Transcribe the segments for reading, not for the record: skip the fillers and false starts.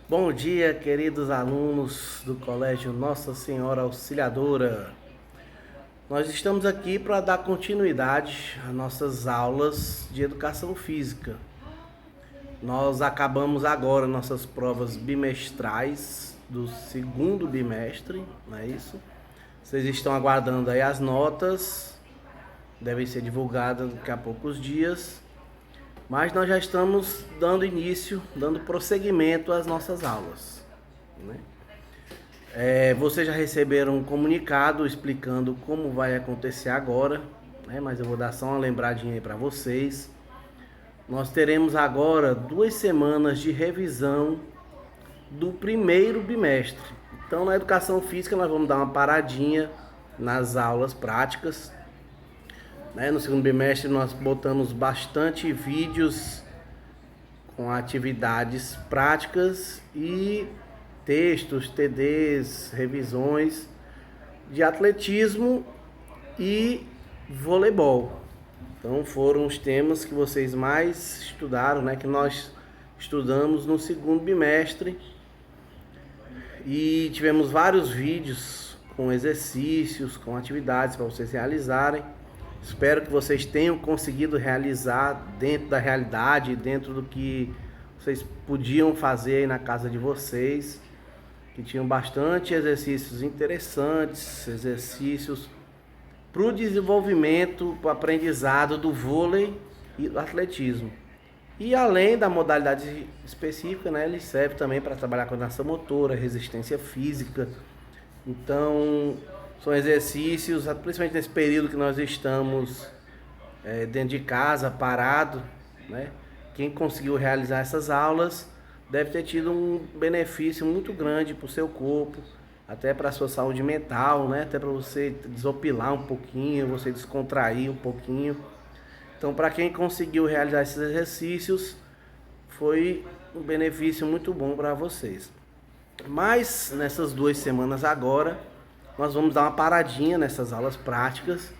Bom dia, queridos alunos do Colégio Nossa Senhora Auxiliadora. Nós estamos aqui para dar continuidade às nossas aulas de educação física. Nós acabamos agora nossas provas bimestrais do segundo bimestre, não é isso? Vocês estão aguardando aí as notas, devem ser divulgadas daqui a poucos dias. Mas nós já estamos dando início, dando prosseguimento às nossas aulas, né? Vocês já receberam um comunicado explicando como vai acontecer agora, né? Mas eu vou dar só uma lembradinha aí para vocês. Nós teremos agora 2 semanas de revisão do primeiro bimestre. Então, na educação física, nós vamos dar uma paradinha nas aulas práticas. No segundo bimestre nós botamos bastante vídeos com atividades práticas e textos, TDs, revisões de atletismo e voleibol. Então foram os temas que vocês mais estudaram, que nós estudamos no segundo bimestre. E tivemos vários vídeos com exercícios, com atividades para vocês realizarem. Espero que vocês tenham conseguido realizar dentro da realidade, dentro do que vocês podiam fazer aí na casa de vocês, que tinham bastante exercícios interessantes, exercícios para o desenvolvimento, para o aprendizado do vôlei e do atletismo. E além da modalidade específica, ele serve também para trabalhar coordenação motora, resistência física. Então, são exercícios, principalmente nesse período que nós estamos dentro de casa, parado, né? Quem conseguiu realizar essas aulas deve ter tido um benefício muito grande para o seu corpo, até para a sua saúde mental, né? Até para você desopilar um pouquinho, você descontrair um pouquinho. Então, para quem conseguiu realizar esses exercícios, foi um benefício muito bom para vocês. Mas nessas 2 semanas agora, nós vamos dar uma paradinha nessas aulas práticas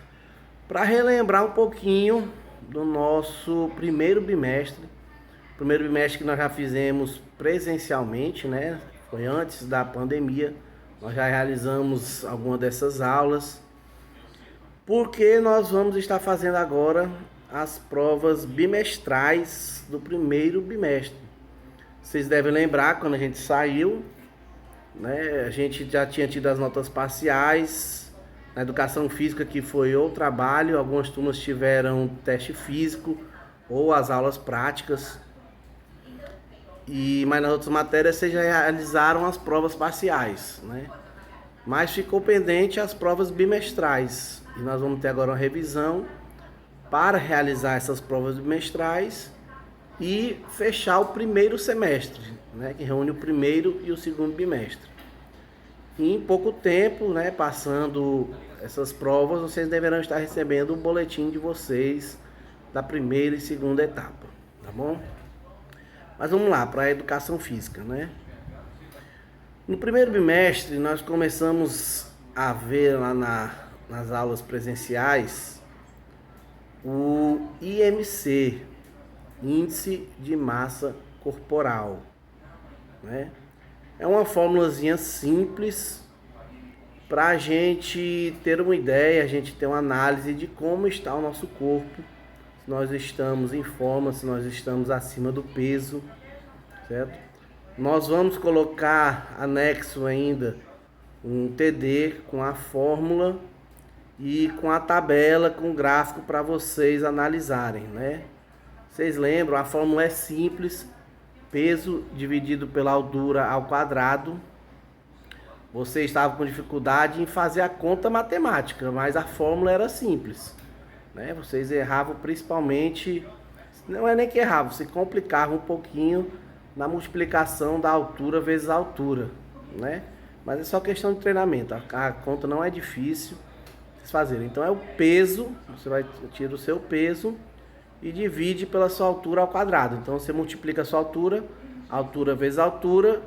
para relembrar um pouquinho do nosso primeiro bimestre. Primeiro bimestre que nós já fizemos presencialmente, Foi antes da pandemia. Nós já realizamos algumas dessas aulas, porque nós vamos estar fazendo agora as provas bimestrais do primeiro bimestre. Vocês devem lembrar quando a gente saiu, a gente já tinha tido as notas parciais na educação física, que foi ou trabalho, algumas turmas tiveram teste físico ou as aulas práticas. Mas nas outras matérias vocês já realizaram as provas parciais, Mas ficou pendente as provas bimestrais. E nós vamos ter agora uma revisão para realizar essas provas bimestrais e fechar o primeiro semestre, que reúne o primeiro e o segundo bimestre. E em pouco tempo, passando essas provas, vocês deverão estar recebendo o boletim de vocês da primeira e segunda etapa, tá bom? Mas vamos lá, para a educação física, No primeiro bimestre, nós começamos a ver lá nas aulas presenciais o IMC, Índice de Massa Corporal, É uma formulazinha simples para a gente ter uma ideia, a gente ter uma análise de como está o nosso corpo, se nós estamos em forma, se nós estamos acima do peso, certo? Nós vamos colocar anexo ainda um TD com a fórmula e com a tabela, com o gráfico para vocês analisarem, Vocês lembram, a fórmula é simples: peso dividido pela altura ao quadrado. Você estava com dificuldade em fazer a conta matemática, mas a fórmula era simples, Vocês erravam principalmente, não é nem que erravam, você complicava um pouquinho na multiplicação da altura vezes a altura, Mas é só questão de treinamento, a conta não é difícil vocês fazerem. Então é o peso, você vai tirar o seu peso e divide pela sua altura ao quadrado. Então você multiplica a sua altura vezes a altura,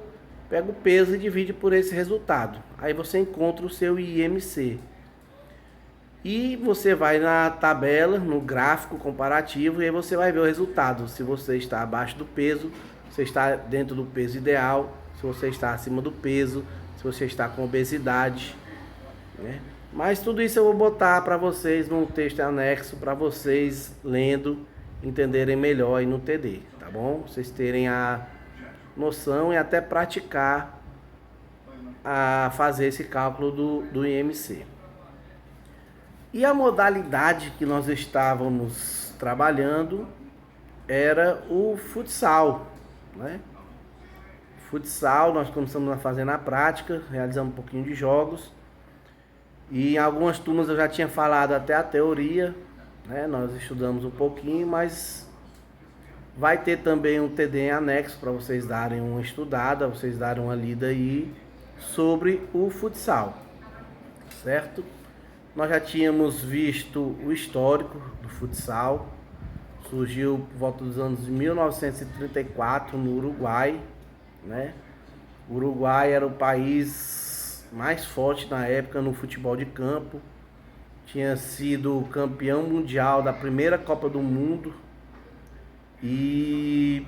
pega o peso e divide por esse resultado. Aí você encontra o seu IMC. E você vai na tabela, no gráfico comparativo, e aí você vai ver o resultado. Se você está abaixo do peso, você está dentro do peso ideal. se você está acima do peso, se você está com obesidade, né? Mas tudo isso eu vou botar para vocês num texto anexo, para vocês lendo, entenderem melhor aí no TD, tá bom? Vocês terem a noção e até praticar a fazer esse cálculo do IMC. E a modalidade que nós estávamos trabalhando era o futsal, né? Futsal, nós começamos a fazer na prática, realizamos um pouquinho de jogos. E em algumas turmas eu já tinha falado até a teoria, né? Nós estudamos um pouquinho, mas vai ter também um TD em anexo para vocês darem uma estudada, vocês darem uma lida aí sobre o futsal, certo? Nós já tínhamos visto o histórico do futsal, surgiu por volta dos anos de 1934 no Uruguai, né? O Uruguai era o país mais forte na época no futebol de campo, tinha sido campeão mundial da primeira Copa do Mundo e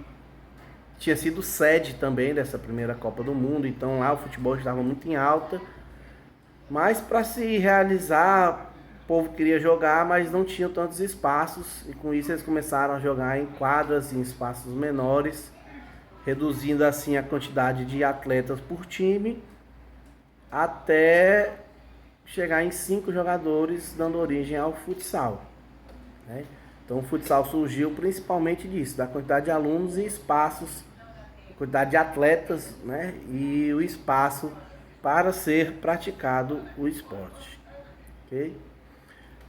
tinha sido sede também dessa primeira Copa do Mundo, então lá o futebol estava muito em alta. Mas para se realizar, o povo queria jogar, mas não tinham tantos espaços. E com isso eles começaram a jogar em quadras, em espaços menores, reduzindo assim a quantidade de atletas por time, até chegar em 5 jogadores, dando origem ao futsal, né? Então o futsal surgiu principalmente disso, da quantidade de alunos e espaços, quantidade de atletas, né? E o espaço para ser praticado o esporte, ok?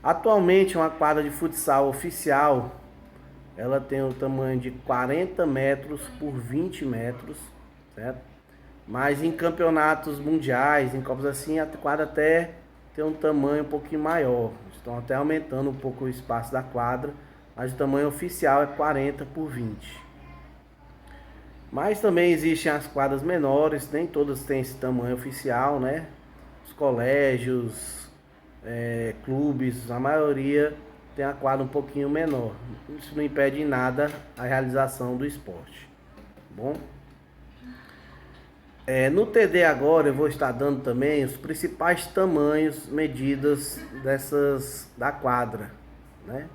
Atualmente uma quadra de futsal oficial, ela tem o tamanho de 40 metros por 20 metros, certo? Mas em campeonatos mundiais, em copas assim, a quadra até tem um tamanho um pouquinho maior, estão até aumentando um pouco o espaço da quadra, mas o tamanho oficial é 40 por 20. Mas também existem as quadras menores, nem todas têm esse tamanho oficial, né? Os colégios, clubes, a maioria tem a quadra um pouquinho menor. Isso não impede em nada a realização do esporte. Bom? No TD agora eu vou estar dando também os principais tamanhos, medidas da quadra, né?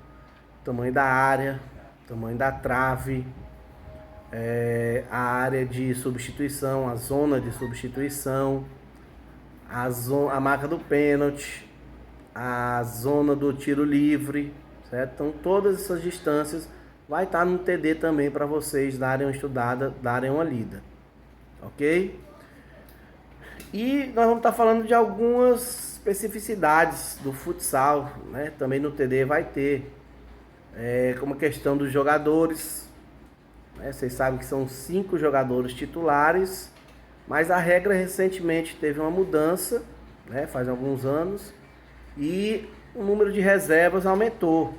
Tamanho da área, tamanho da trave, a área de substituição, a zona de substituição, a marca do pênalti, a zona do tiro livre, certo? Então todas essas distâncias vai estar no TD também para vocês darem uma estudada, darem uma lida, ok? E nós vamos estar falando de algumas especificidades do futsal, né? Também no TD vai ter, como a questão dos jogadores. Vocês sabem que são 5 jogadores titulares, mas a regra recentemente teve uma mudança, né, faz alguns anos, e o número de reservas aumentou.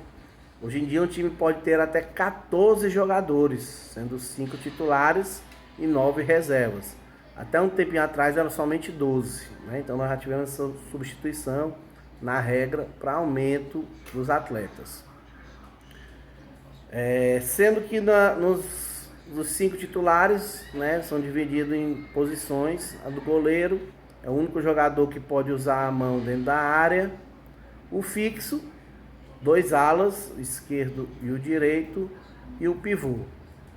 Hoje em dia um time pode ter até 14 jogadores, sendo 5 titulares e 9 reservas. Até um tempinho atrás eram somente 12, né? Então nós já tivemos essa substituição na regra para aumento dos atletas. Sendo que dos 5 titulares, né, são divididos em posições. A do goleiro é o único jogador que pode usar a mão dentro da área. O fixo, 2 alas, o esquerdo e o direito, e o pivô.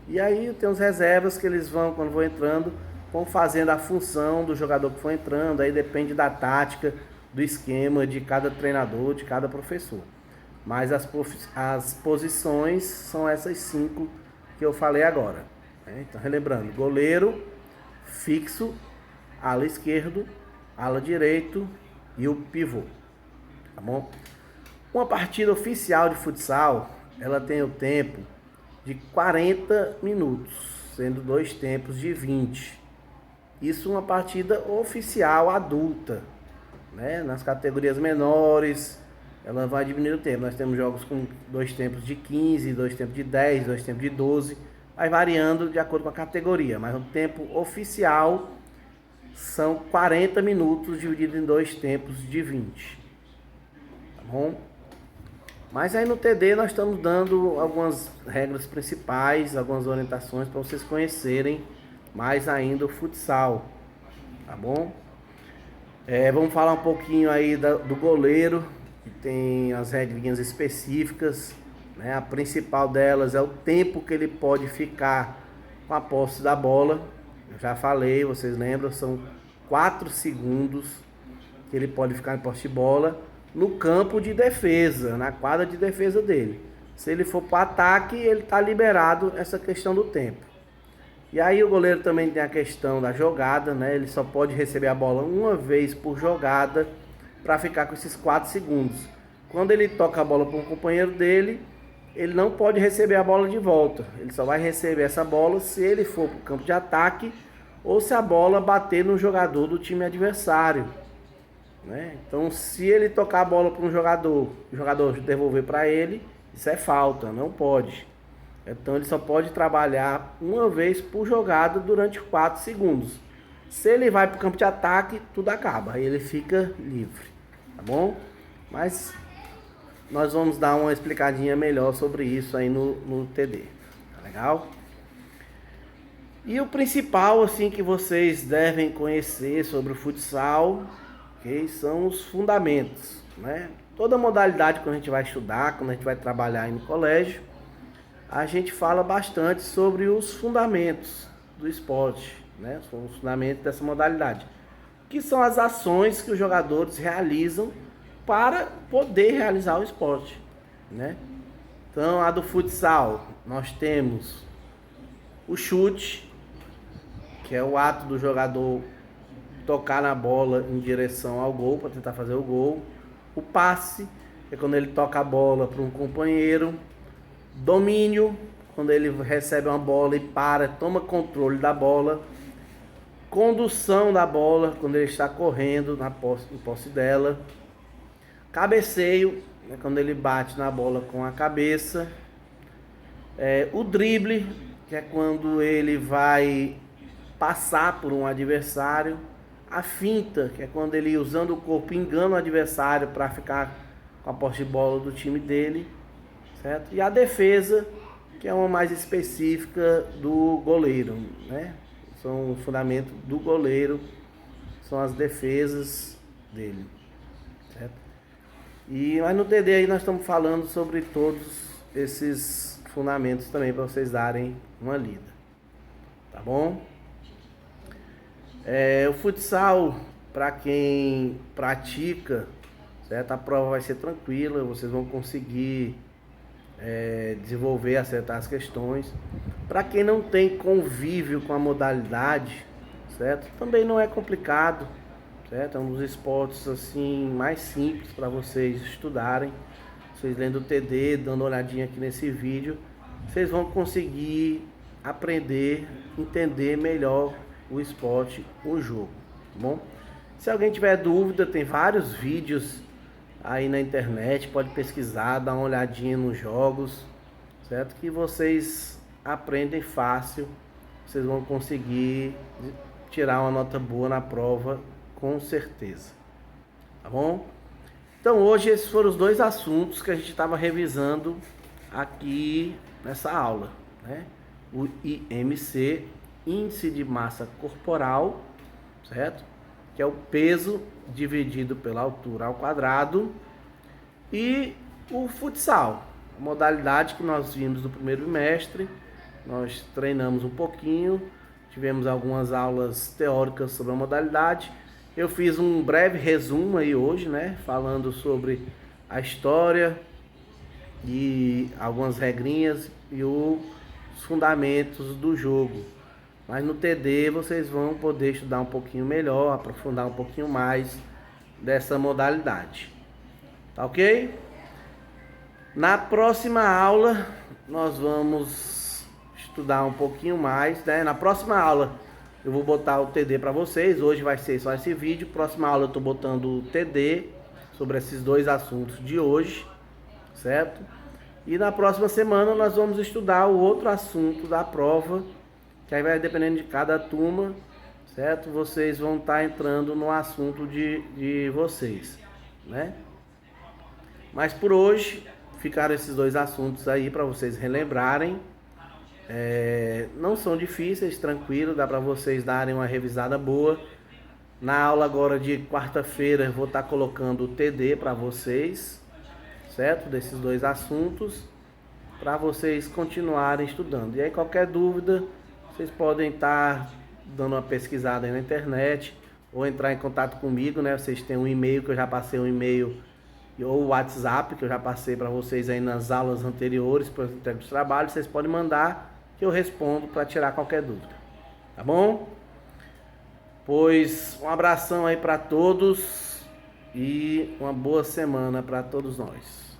E aí tem os reservas que eles vão, quando vão entrando, vão fazendo a função do jogador que for entrando. Aí depende da tática, do esquema de cada treinador, de cada professor. Mas as posições são essas 5 que eu falei agora, né? Então, relembrando: goleiro, fixo, ala esquerdo, ala direito e o pivô, tá bom? Uma partida oficial de futsal, ela tem o tempo de 40 minutos, sendo 2 tempos de 20. Isso uma partida oficial adulta, né? Nas categorias menores, ela vai diminuir o tempo. Nós temos jogos com 2 tempos de 15, 2 tempos de 10, 2 tempos de 12. Vai variando de acordo com a categoria. Mas o tempo oficial são 40 minutos dividido em 2 tempos de 20. Tá bom? Mas aí no TD nós estamos dando algumas regras principais, algumas orientações para vocês conhecerem mais ainda o futsal, tá bom? Vamos falar um pouquinho aí do goleiro, que tem as regrinhas específicas, né? A principal delas é o tempo que ele pode ficar com a posse da bola. Eu já falei, vocês lembram, são 4 segundos que ele pode ficar em posse de bola no campo de defesa, na quadra de defesa dele. Se ele for para o ataque, ele está liberado essa questão do tempo. E aí o goleiro também tem a questão da jogada, né? Ele só pode receber a bola uma vez por jogada para ficar com esses 4 segundos. Quando ele toca a bola para um companheiro dele, ele não pode receber a bola de volta. Ele só vai receber essa bola se ele for para o campo de ataque ou se a bola bater no jogador do time adversário, né? Então, se ele tocar a bola para um jogador, o jogador devolver para ele, isso é falta, não pode. Então ele só pode trabalhar uma vez por jogada durante 4 segundos. Se ele vai para o campo de ataque, tudo acaba, aí ele fica livre, tá bom? Mas nós vamos dar uma explicadinha melhor sobre isso aí no TD, tá legal? E o principal assim que vocês devem conhecer sobre o futsal, okay, são os fundamentos, né? Toda modalidade que a gente vai estudar, quando a gente vai trabalhar aí no colégio, a gente fala bastante sobre os fundamentos do esporte, né? Os fundamentos dessa modalidade, que são as ações que os jogadores realizam para poder realizar o esporte, né? Então, a do futsal, nós temos o chute, que é o ato do jogador tocar na bola em direção ao gol para tentar fazer o gol. O passe, que é quando ele toca a bola para um companheiro. Domínio, quando ele recebe uma bola e toma controle da bola. Condução da bola, quando ele está correndo em posse dela. Cabeceio, né, quando ele bate na bola com a cabeça. O drible, que é quando ele vai passar por um adversário. A finta, que é quando ele, usando o corpo, engana o adversário para ficar com a posse de bola do time dele. Certo? E a defesa, que é uma mais específica do goleiro, né? São o fundamento do goleiro, são as defesas dele, certo? Mas no TD aí nós estamos falando sobre todos esses fundamentos também, para vocês darem uma lida, tá bom? O futsal, para quem pratica, certo? A prova vai ser tranquila, vocês vão conseguir desenvolver, acertar as questões. Para quem não tem convívio com a modalidade, certo? Também não é complicado, certo? É um dos esportes assim mais simples para vocês estudarem. Vocês lendo o TD, dando uma olhadinha aqui nesse vídeo, vocês vão conseguir aprender, entender melhor o esporte, o jogo, tá bom? Se alguém tiver dúvida, tem vários vídeos aí na internet, pode pesquisar, dar uma olhadinha nos jogos, certo? Que vocês aprendem fácil, vocês vão conseguir tirar uma nota boa na prova, com certeza, tá bom? Então hoje esses foram os 2 assuntos que a gente estava revisando aqui nessa aula, né? O IMC, Índice de Massa Corporal, certo? Que é o peso dividido pela altura ao quadrado, e o futsal, a modalidade que nós vimos no primeiro bimestre. Nós treinamos um pouquinho, tivemos algumas aulas teóricas sobre a modalidade. Eu fiz um breve resumo aí hoje, né, falando sobre a história e algumas regrinhas e os fundamentos do jogo. Mas no TD vocês vão poder estudar um pouquinho melhor, aprofundar um pouquinho mais dessa modalidade. Tá ok? Na próxima aula nós vamos estudar um pouquinho mais, né? Na próxima aula eu vou botar o TD para vocês. Hoje vai ser só esse vídeo. Próxima aula eu tô botando o TD sobre esses 2 assuntos de hoje, certo? E na próxima semana nós vamos estudar o outro assunto da prova, que aí vai dependendo de cada turma, certo? Vocês vão estar entrando no assunto de vocês, né? Mas por hoje ficaram esses 2 assuntos aí para vocês relembrarem, Não são difíceis, tranquilo, dá para vocês darem uma revisada boa. Na aula agora de quarta-feira vou estar colocando o TD para vocês, certo? Desses dois assuntos, para vocês continuarem estudando. E aí qualquer dúvida, vocês podem estar dando uma pesquisada aí na internet ou entrar em contato comigo, né? Vocês têm um e-mail que eu já passei, um e-mail, ou o WhatsApp que eu já passei para vocês aí nas aulas anteriores para os trabalhos. Vocês podem mandar que eu respondo para tirar qualquer dúvida, tá bom? Pois um abração aí para todos e uma boa semana para todos nós.